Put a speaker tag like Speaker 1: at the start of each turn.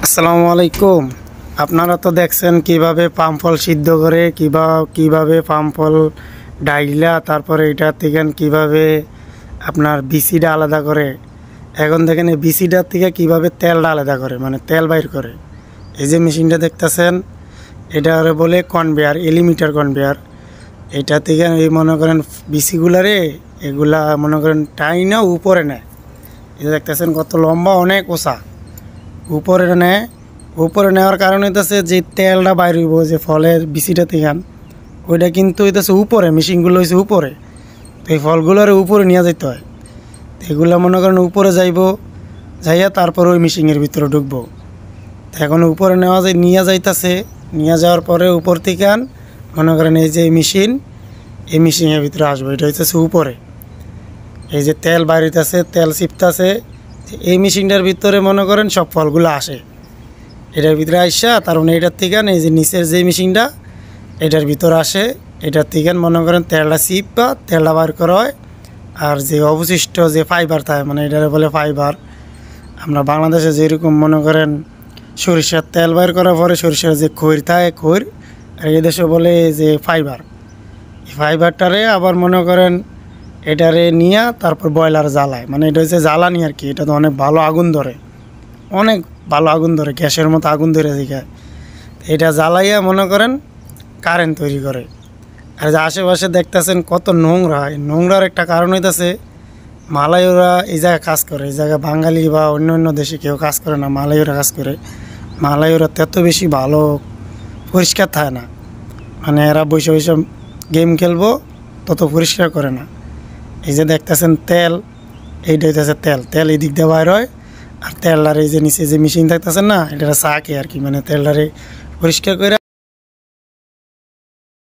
Speaker 1: আসসালামু আলাইকুম। আপনারা তো দেখছেন কিভাবে পাম ফল সিদ্ধ করে কিভাবে পাম ফল ডাইলা তারপরে এটা থেকে কিভাবে আপনার বিচিটা আলাদা করে। এখন দেখেন এই বিচিটার থেকে কিভাবে তেলটা আলাদা করে, মানে তেল বাইর করে। এই যে মেশিনটা দেখতেছেন এটা বলে কনভেয়ার, এলিমিটার কনভেয়ার। এটা থেকে এই মনে করেন বিচিগুলারে এগুলা মনে করেন টাইনা উপরে নেয়। এটা দেখতেছেন কত লম্বা, অনেক ওষা উপরে নেয়। উপরে নেওয়ার কারণে হইতেছে যে তেলটা বাইর হইব যে ফলের বিচিটা থেকে, ওইটা কিন্তু হইতেছে উপরে, মেশিনগুলো হয়েছে উপরে। তো এই ফলগুলোর উপরে নিয়ে যেতে হয়। তো এগুলো মনে করেন উপরে যাইয়া তারপর ওই মেশিনের ভিতরে ঢুকবো। তো এখন উপরে নিয়ে যাইতেছে, নিয়ে যাওয়ার পরে উপর থেকে মনে করেন এই যে মেশিন, এই মেশিনের ভিতরে আসবো। এটা হইতেছে উপরে, এই যে তেল বাইর হইতেছে, তেল চিপতেছে। এই মেশিনটার ভিতরে মনে করেন সব ফলগুলো আসে এটার ভিতরে আইসা, তার মানে এটার থেকে এই যে নিচের যে মেশিনটা এটার ভিতরে আসে। এটার থেকে মনে করেন তেলটা চিপা তেলটা বার করা হয়। আর যে অবশিষ্ট যে ফাইবার থাকে, মানে এটারে বলে ফাইবার। আমরা বাংলাদেশে যেরকম মনে করেন সরিষার তেল বাইর করার পরে সরিষার যে খৈর থাকে, খৈর, আর এদেশে বলে যে ফাইবার। এই ফাইবারটারে আবার মনে করেন এটারে নিয়ে তারপর বয়লার জ্বালায়, মানে এটা হচ্ছে জ্বালানি আর কি। এটা তো অনেক ভালো আগুন ধরে, অনেক ভালো আগুন ধরে, গ্যাসের মতো আগুন ধরে শিখায়। এটা জ্বালাইয়া মনে করেন কারেন্ট তৈরি করে। আর যে আশেপাশে দেখতেছেন কত নোংরা, এই নোংরার একটা কারণ হইতেছে মালাইরা এই জায়গায় কাজ করে। এই জায়গায় বাঙালি বা অন্য অন্য দেশে কেউ কাজ করে না, মালাইরা কাজ করে। মালাইরা তত বেশি ভালো পরিষ্কার থাকে না, মানে এরা বসে বসে গেম খেলবো, তত পরিষ্কার করে না। এই যে দেখতেছেন তেল, এইটা হইতেছে তেল এই দিক দিয়ে বাইর হয়। আর তেলটার এই যে নিচে যে মেশিন থাকতেছে না, এটা চাকে আর কি, মানে তেলটারে পরিষ্কার করে